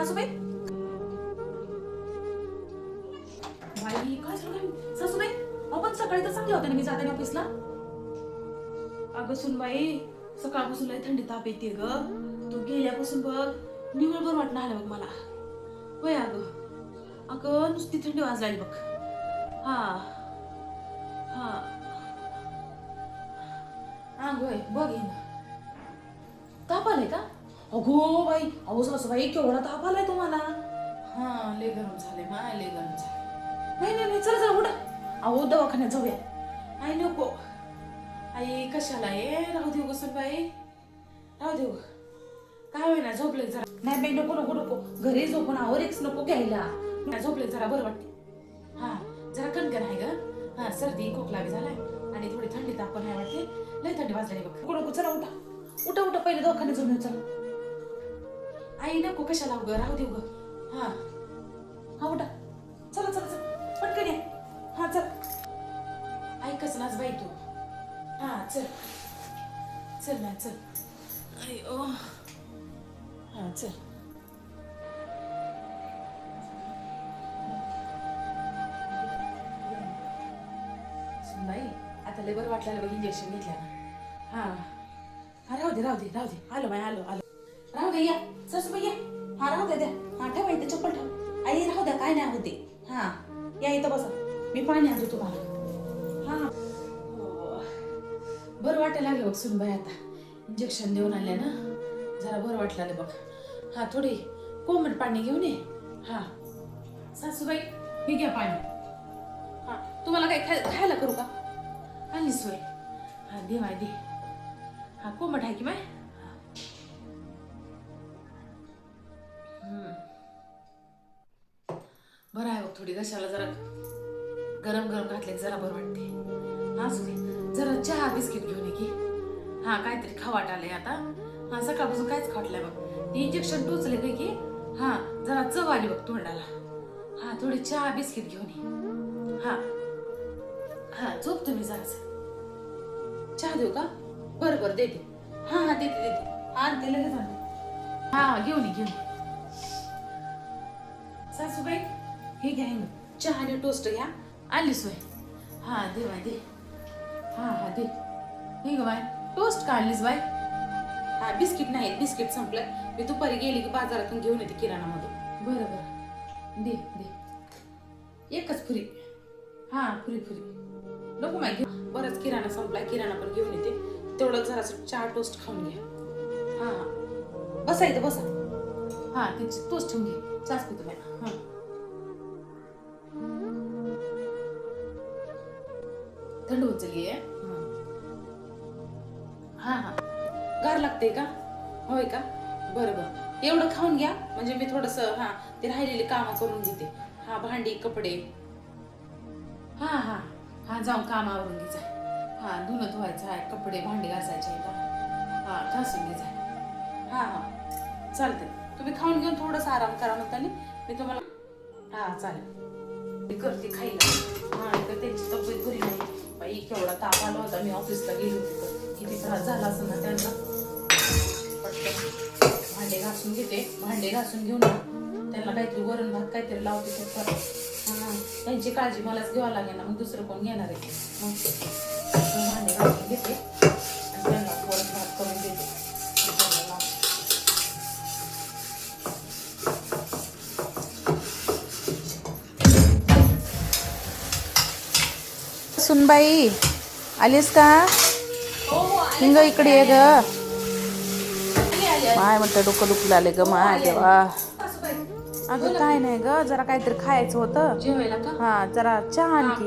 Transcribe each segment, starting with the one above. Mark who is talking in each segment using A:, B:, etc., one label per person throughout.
A: सासूबाई बाई काय झालं सासूबाई? आपण सकाळी तर चांगले होते ना मी जाते ऑफिसला. अगं सुनबाई सकाळपासून लय थंडी ताप येते ग. तू गेल्यापासून बघ निवळभर वाटणं आलं बघ मला. होय अगं नुसती थंडी वाजली बघ. हा हा होय बघ ना. ताप आलाय का? अगो बाई अहो सासूबाई केवढा ताप आलाय तुम्हाला. हा लय गरम झालंय माय लय गरम झालंय. नाही नाही नाही चला चला उठा. अहो दवाखान्यात जाऊया. आई नको आई कशाला ये राहू देऊ ग सुनबाई राहू देऊ. काय होईना झोपले जरा. नाही बाई नको नको नको घरी झोपून आवरेच नको घ्यायला. झोपले जरा बरं वाटते. हा जरा कणकण आहे ग. हा सर्दी खोकला बी झालाय आणि थोडी थंडी ताप पण आहे वाटते. लय थंडी वाजली बघ. नको नको चला उठा उठा उठा पहिले दवाखान्यात जाऊन येऊ चला. आई नको कशाला ग राहू देऊ ग. हा हा उठा चला चला चला पटकन ये. हा चल ऐकच नाच बाई तू. हा चल चल ना चल. अयो हा चल. सुनबाई आता लय बरं वाटलं बघ इंजेक्शन घेतल्या ना. हा हा राहू दे राहू दे राहू दे. आलो बाई आलो आलो. राहू दे या सासूबाई या. हा राहू दे द्या. हा ठेवा इथे चप्पल ठेव. आई राहू द्या काय नाही होते. हा या इथं बसा मी पाणी आणतो तुम्हाला. हा बरं वाटायला लागलं बघ सुनबाई आता इंजेक्शन देऊन आले ना जरा बरं वाटलं बघ. हा थोडी कोमट पाणी घेऊन ये. हा सासूबाई हे घ्या पाणी. हा तुम्हाला काही खायला करू का? आणली सोय. हा दे माय दे. हा कोमट आहे की माय. बरं आहे बघ थोडी घशाला जरा गरम गरम घातले जरा बरं वाटते. हा असू दे जरा चहा बिस्किट घेऊन ये की. हा काहीतरी खवाट आलंय आता. हा सकाळपासून काहीच खाटलंय बघ. इंजेक्शन टोचले काय की हा जरा चव आली बघ तोंडाला. हा थोडी चहा बिस्किट घेऊन ये. हा हा झोप तुम्ही जरास. चहा देऊ का? बरं बरं देते. हा हा देते देते. हा आणते लगेच आणते. हा घेऊन ये घेऊन ये. सासूबाई हे घ्या चहा आणि टोस्ट घ्या. आणली सोय. हा दे बाय दे. हा हा दे. हे ग बाय टोस्ट का आणलीस बाय? हा बिस्किट नाही बिस्किट संपलं. मी दुपारी गेली की बाजारातून घेऊन येते किराणामधून. बरं बरं दे दे. एकच फ्री. हा फ्री फ्री नको माहिती बरंच किराणा संपलाय. किराणा पण घेऊन येते. तेवढं जरासं चहा टोस्ट खाऊन घ्या. हा हा बसा इथं बसा. हा ते टोस्ट ठेवून घे. चहाच पितो बाय. हा थंड होत चालली आहे. हा हा गार लागते का? होय का? बरं बरं एवढं खाऊन घ्या म्हणजे मी थोडस हा ते राहिलेली कामं करून घेते. हा भांडी कपडे. हा हा हा जाऊन कामावरून घ्यायचं आहे. हा धुणं धुवायचं आहे कपडे भांडी घासायचे आहे. हा घासून घ्यायचं. हा हा चालते. तुम्ही खाऊन घेऊन थोडंसं आराम करा म्हणताना मी तुम्हाला. हा चालेल करते खायला. हा तर त्यांची तब्येत बरी नाही बाई. केवढा ताप आला होता. मी ऑफिसला गेली होती तर किती त्रास झाला असं ना त्यांना. पटकन भांडे घासून घेते. भांडे घासून घेऊन त्यांना काहीतरी वरण भात काहीतरी लावते. हा त्यांची काळजी मलाच घ्यावं लागेल ना मग दुसरं कोण घेणार आहे. मग भांडे घासून घेते आणि त्यांना वरण भात करून देते. सुनबाई आलीस का? हिंग इकडे ये ग. माय म्हणतं डोकं दुखलं आले ग माय देवा. अगं काय नाही ग जरा काहीतरी खायचं होतं जेवायला का? हा जरा चहा आणखी.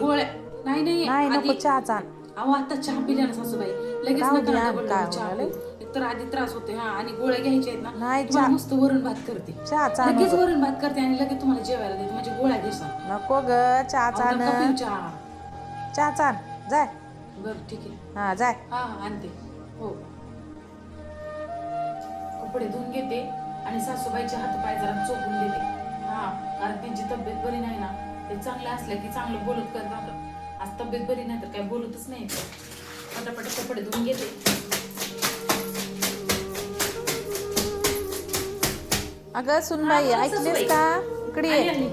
A: नाही नाही नाही नको चहाच आण. अहो आता चहा पिल्या ना सासूबाई लगेच नका. एकतर आधी त्रास होते. हा आणि गोळ्या घ्यायच्या आहेत ना. नाही चहा मस्त वरण भात करते. चहा लगेच वरण भात करते आणि लगेच तुम्हाला जेवायला देते म्हणजे गोळ्या घेसा. नको ग चहा आण. चहा आण जाय. बरं ठीक आहे. हा जाय. हा हा आणते. हो कपडे धुवून घेते आणि सासूबाईचे हातपाय जरा चोपून देते. हा कारण त्यांची तब्येत बरी नाही ना. ते चांगलं असलं की चांगलं बोलत करतात. आज तब्येत बरी नाही तर काय बोलतच नाही. पटापट कपडे धुवून घेते.
B: अगं सुनबाई
A: हा,
B: ऐकलीस
A: सासूबाई.
B: का? इकडे
A: आली,
B: ये.
A: आली.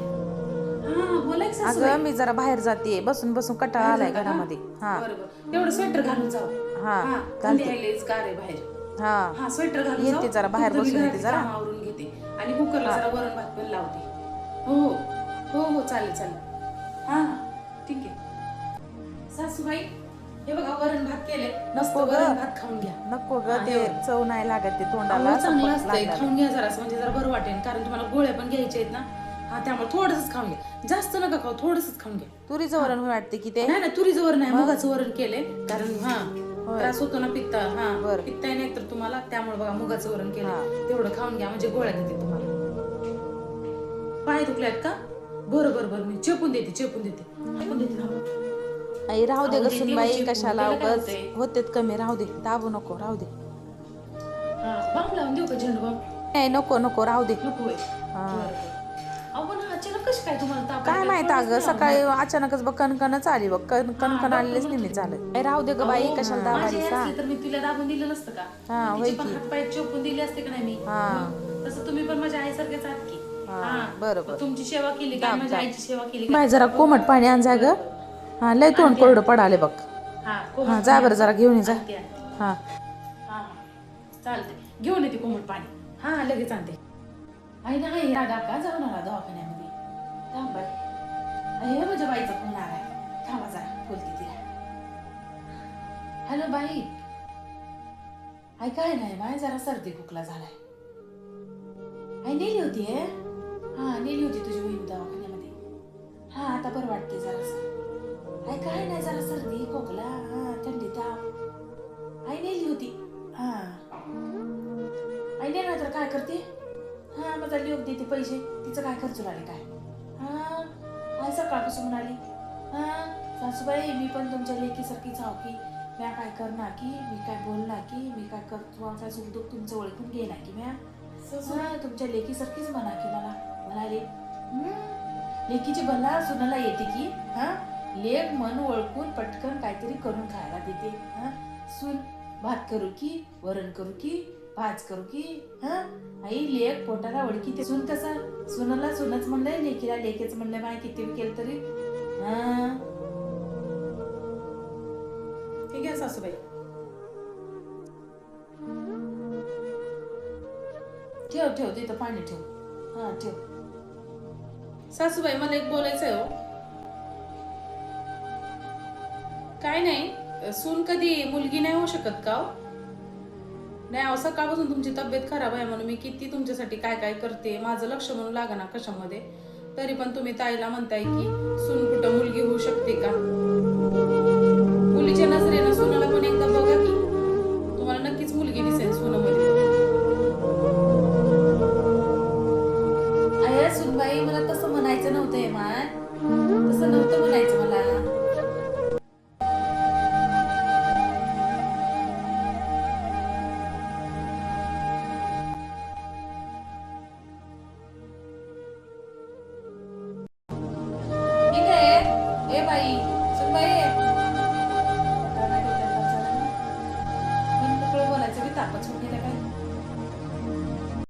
A: हा, बोला की सासूबाई.
B: अगं मी जरा बाहेर जाते, बसून बसून कटाळा
A: बाहेर
B: आलाय
A: जाता का?
B: घरामध्ये. हा
A: बरं बरं. तेवढं स्वेटर घालून जाऊ.
B: हा
A: हा, थंडी
B: घालते.
A: आहे लयच गार आहे बाहेर.
B: हा
A: हा, स्वेटर घालून जाऊ.
B: येते जरा बाहेर
A: तोपर्यंत मी
B: बसून येते
A: घरातली
B: जरा.
A: कामं आवरून घेते आणि कुकरला
B: हा.
A: जरा वरण भात पण लावते. हो हो हो हो, चालेल चालेल. हा हा, ठीक आहे. सासूबाई, हे बघा वरण भात केले. मस्त
B: नको ग.
A: वरण भात खाऊन घ्या.
B: नको ग,
A: हा,
B: ते
A: हे बघा.
B: चव नाही लागत ते तोंडाला,
A: अहो, चांगलं
B: सपक
A: असतंय,
B: लागलं.
A: खाऊन घ्या जरासं, म्हणजे जरा बरं वाटेल, कारण तुम्हाला गोळ्या पण घ्यायच्या आहेत ना. हा, त्यामुळे थोडंसंच खाऊन घ्या, जास्त नका खाऊ, थोडंसंच खाऊन घ्या.
B: तुरीचं वरण वाटते की ते.
A: नाही नाही, तुरीचं वरण नाही, मुगाचं वरण केलंय, कारण हा
B: होय.
A: त्रास होतो ना पित्त. हा,
B: बरं.
A: पित्त आहे नाही तर तुम्हाला, त्यामुळे बघा मुगाचं वरण
B: हा.
A: केलं. तेवढं खाऊन घ्या, म्हणजे गोळ्या देते तुम्हाला. पाय दुखल्यात का? बरं बरं बरं, मी चेपून देते, चेपून देते, चेपून देते ना.
B: आई राहू दे
A: अहो,
B: ग
A: देते
B: सुनबाई,
A: हो,
B: कशाला
A: त्याला काय
B: उगाच
A: होतंय?
B: होतेत कमी. राहू दे, दाबू नको, राहू दे.
A: हा, बाम लावून देऊ का झेंडू बाम?
B: नाही नको नको, राहू दे.
A: नको होय.
B: हा.
A: बरं, बरं. अहो, पण अचानक कशी काय तुम्हाला ताप
B: काय
A: आला?
B: माहित
A: कळलंच
B: अगं,
A: नाही अहो
B: सकाळी
A: मला.
B: अचानकच बघ कणकणच आली बघ, कणकण
A: डॉक्टर
B: आलेलीच
A: म्हणत
B: नेहमी
A: होते.
B: चालत. ए, राहू दे ग बाई,
A: अहो,
B: कशाला
A: माझी आई
B: दाबालीस.
A: असली तर मी तिला दाबून दिलं नसतं का?
B: हा,
A: मी
B: होय
A: तिचे पण
B: की.
A: हातपाय चोपून दिले असते का नाही मी?
B: हा.
A: मग तसं तुम्ही पण माझ्या आईसारखेच आहात की.
B: हा,
A: हा,
B: बरं,
A: मग
B: बरं.
A: तुमची सेवा केली का?
B: दाब,
A: माझ्या
B: दाब.
A: आईची सेवा केली का?
B: बाय जरा कोमट पाणी आण जा ग. हा, लय तोंड कोरडं पडाले बघ.
A: हा,
B: हा,
A: कोमट
B: जा
A: पाणी
B: बरं जरा घेऊन ये जा.
A: आणते, आणते.
B: हा.
A: हा हा, चालते, घेऊन येते कोमट पाणी. हा, लगेच आणते. आई नाही रागा का जाऊन आला दवाखान्यामध्ये. थांब बाई, आई माझ्या बाईचा फोन आलाय, थांबा जरा बोलते तिला. हॅलो बाई, आई काय नाही बाय, जरा सर्दी खोकला झालाय. आई नेली होती हा, नेली होती तुझी बहीण दवाखान्यामध्ये. हा, आता बरं वाटते जरासं. आई काय नाही, जरा सर्दी खोकला, हा, थंडी ताप. आई नेली होती. हा, आई नेला तर काय करते? हा, माझा लिहून देते पैसे, तिचं काय खर्च लागले काय? हा, आई सकाळपासून म्हणाली, हा सासूबाई, मी पण तुमच्या लेकीसारखीच आहो की, म्या काय करणार की, मी काय बोलणार की, मी काय करतो, काय सुखदुःख तुमचं ओळखून घेणार की म्या. हा, तुमच्या लेकीसारखीच म्हणा की मला. म्हणाले, लेकीची बला सुनाला येते की, हा, लेक मन ओळखून पटकन काहीतरी करून खायला देते. हा, सून भात करू की, वरण करू की, भाज करू की, हा, आई लेक पोटाला ओळखी ते. सून कसा, सुनाला सुनच म्हणलंय, लेकीला लेकेच म्हणलंय, माय किती केलं तरी. हा, ठीक आहे सासूबाई. ठेव ठेव, तिथं पाणी ठेव. हा, ठेव. सासूबाई, मला एक बोलायचं आहे हो. काय नाही, सून कधी मुलगी नाही होऊ शकत का हो? नाही अहो, सकाळपासून तुमची तब्येत खराब आहे म्हणून मी किती तुमच्यासाठी काय काय करते, माझं लक्ष म्हणून लागा ना कशामध्ये, तरी पण तुम्ही ताईला म्हणताय की सून कुठं मुलगी होऊ शकते का? मुलीच्या नजरेनं